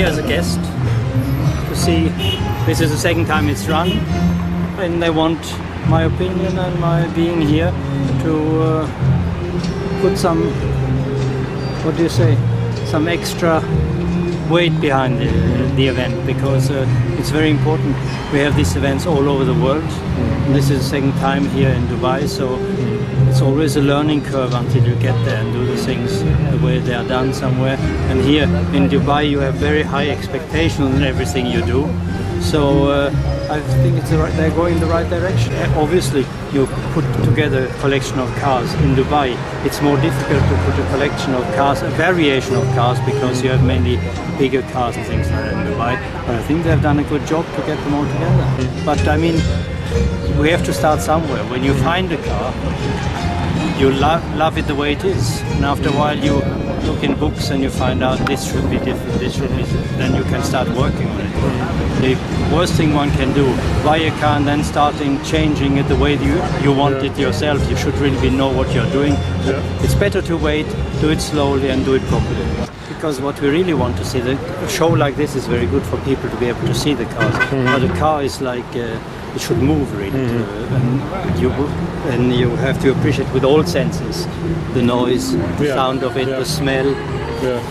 here as a guest to see. This is the second time it's run, and they want my opinion and my being here to put some, what do you say, some extra weight behind the event, because it's very important. We have these events all over the world. This is the second time here in Dubai, so it's always a learning curve until you get there and do the things the way they are done somewhere. And here in Dubai you have very high expectations on everything you do. So I think they're going in the right direction. Obviously, you put together a collection of cars in Dubai. It's more difficult to put a collection of cars, a variation of cars, because you have mainly bigger cars and things like that in Dubai. But I think they've done a good job to get them all together. But I mean, we have to start somewhere. When you find a car, you love it the way it is, and after a while you look in books and you find out this should be different, this should be different. Then you can start working on it. The worst thing one can do, buy a car and then starting changing it the way you want it yourself. You should really know what you're doing. It's better to wait, do it slowly and do it properly. Because what we really want to see, a show like this is very good for people to be able to see the cars. But a car is like, it should move really, and you have to appreciate with all senses the noise, the sound of it, the smell,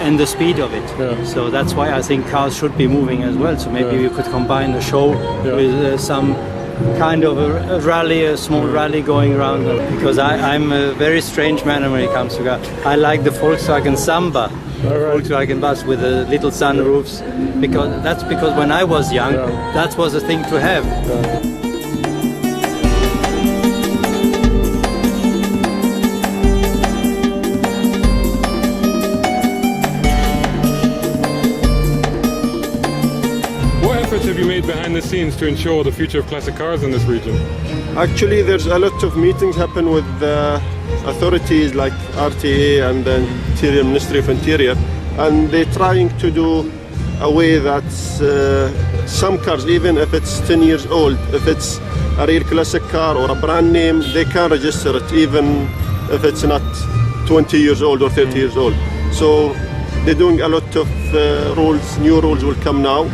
and the speed of it. So that's why I think cars should be moving as well. So maybe you could combine a show with some kind of a rally, a small rally going around. Because I'm a very strange man when it comes to cars. I like the Volkswagen Samba. Volkswagen bus with the little sunroofs, because when I was young, that was a thing to have. What efforts have you made behind the scenes to ensure the future of classic cars in this region? Actually, there's a lot of meetings happen with authorities like RTA and the Ministry of Interior, and they're trying to do a way that some cars, even if it's 10 years old, if it's a real classic car or a brand name, they can register it even if it's not 20 years old or 30 years old. So they're doing a lot of rules, new rules will come now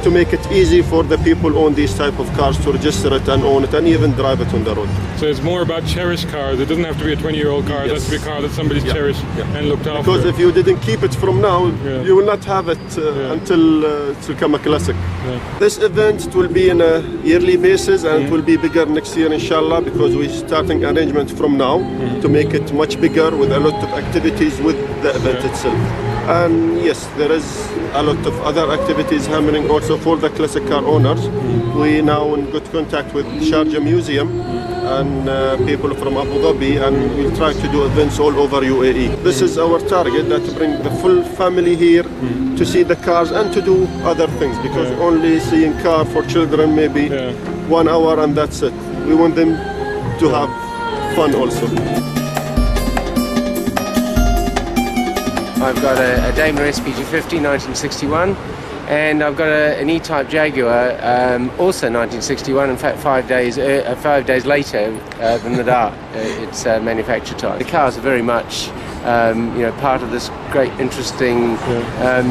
to make it easy for the people who own these type of cars to register it and own it and even drive it on the road. So it's more about cherished cars. It doesn't have to be a 20-year-old car. It has to be a car that somebody's cherished and looked after. Because if you didn't keep it from now, you will not have it until it will become a classic. This event will be on a yearly basis and it will be bigger next year, inshallah, because we're starting arrangement from now to make it much bigger with a lot of activities with the event itself. And yes, there is a lot of other activities happening also for the classic car owners. We now in good contact with Sharjah Museum and people from Abu Dhabi, and we'll try to do events all over UAE. This is our target, that to bring the full family here to see the cars and to do other things, because only seeing car for children maybe 1 hour and that's it. We want them to have fun also. I've got a Daimler SPG50 1961, and I've got an E-Type Jaguar, also 1961. In fact, 5 days later than the Dart. It's manufacture type. The cars are very much, part of this great, interesting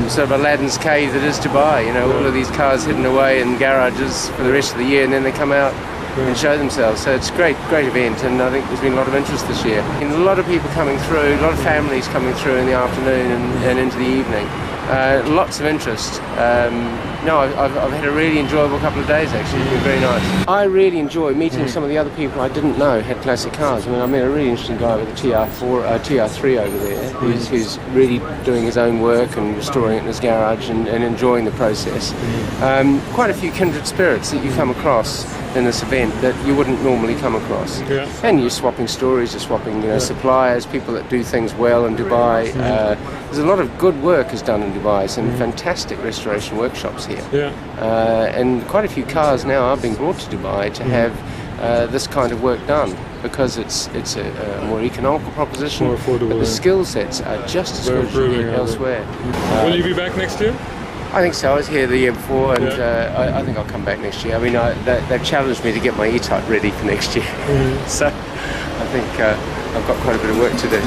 sort of Aladdin's cave that is Dubai. All of these cars hidden away in garages for the rest of the year, and then they come out and show themselves. So it's a great event, and I think there's been a lot of interest this year. And a lot of people coming through, a lot of families coming through in the afternoon and into the evening. Lots of interest. I've had a really enjoyable couple of days actually. It's been very nice. I really enjoy meeting some of the other people I didn't know had classic cars. I met a really interesting guy with a TR3 over there, who's really doing his own work and restoring it in his garage and enjoying the process. Quite a few kindred spirits that you come across in this event that you wouldn't normally come across. And you're swapping stories, you're swapping suppliers, people that do things well in Dubai. There's a lot of good work is done in Dubai, some fantastic restoration workshops here. And quite a few cars now are being brought to Dubai to have this kind of work done, because it's a more economical proposition, more affordable, but the skill sets are just as good as you get elsewhere. Will you be back next year? I think so. I was here the year before, and I think I'll come back next year. I mean, they've challenged me to get my E-Type ready for next year. So I think I've got quite a bit of work to do.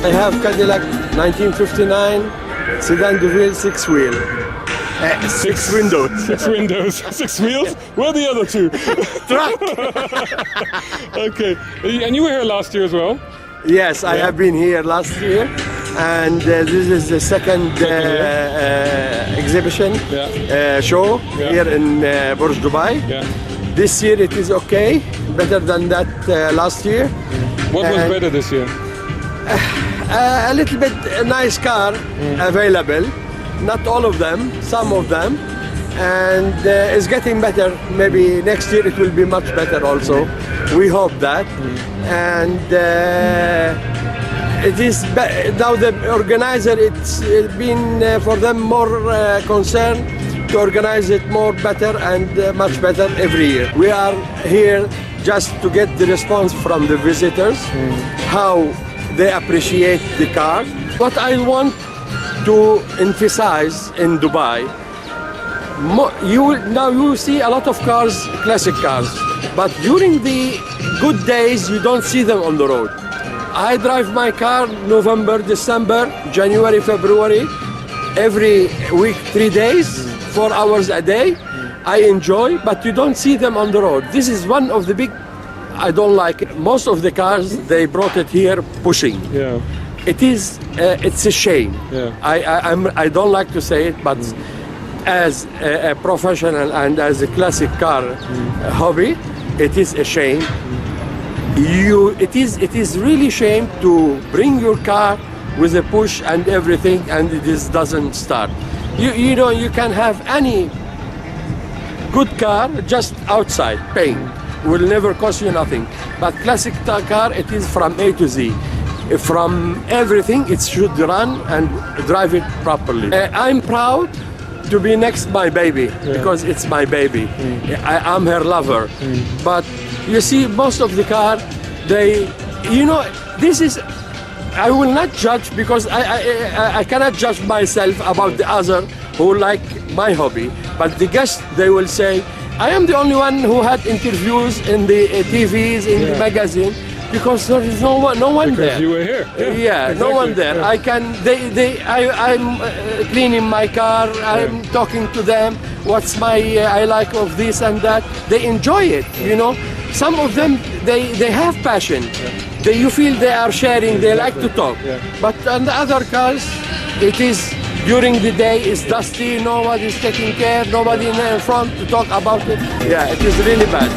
I have Cadillac 1959 sedan DeVille 6-wheel. Six windows. 6 windows, 6 wheels. Where are the other 2? Truck. Okay, and you were here last year as well. Yes, I have been here last year, and this is the second exhibition show here in Burj Dubai. Yeah. This year it is okay, better than that last year. What was better this year? A little bit nice car available, not all of them, some of them, and it's getting better. Maybe next year it will be much better also. We hope that. And it is now the organizer, it's been for them more concern to organize it more better and much better every year. We are here just to get the response from the visitors, how they appreciate the car. What I want to emphasize in Dubai, now you see a lot of cars, classic cars, but during the good days you don't see them on the road. I drive my car November, December, January, February, every week, 3 days, 4 hours a day. I enjoy, but you don't see them on the road. This is one of the big, I don't like it. Most of the cars, they brought it here pushing. Yeah. It's a shame. Yeah. I don't like to say it, but as a professional and as a classic car hobby, it is a shame. It is really shame to bring your car with a push and everything, and it doesn't start. You know, you can have any good car just outside paying, will never cost you nothing. But classic car, it is from A to Z. From everything, it should run and drive it properly. I'm proud to be next my baby, because it's my baby. I'm her lover. But you see, most of the car, this is, I will not judge, because I cannot judge myself about the other who like my hobby. But the guests, they will say, I am the only one who had interviews in the TVs, in the magazine, because there is no one Because there. you were here. Yeah, exactly. no one there. I'm cleaning my car. I'm talking to them. What's my I like of this and that. They enjoy it. You know, some of them they have passion. You feel they are sharing. They like to talk. But on the other cars, it is during the day. It's dusty. Nobody's taking care. Nobody in front to talk about it. Yeah, it is really bad.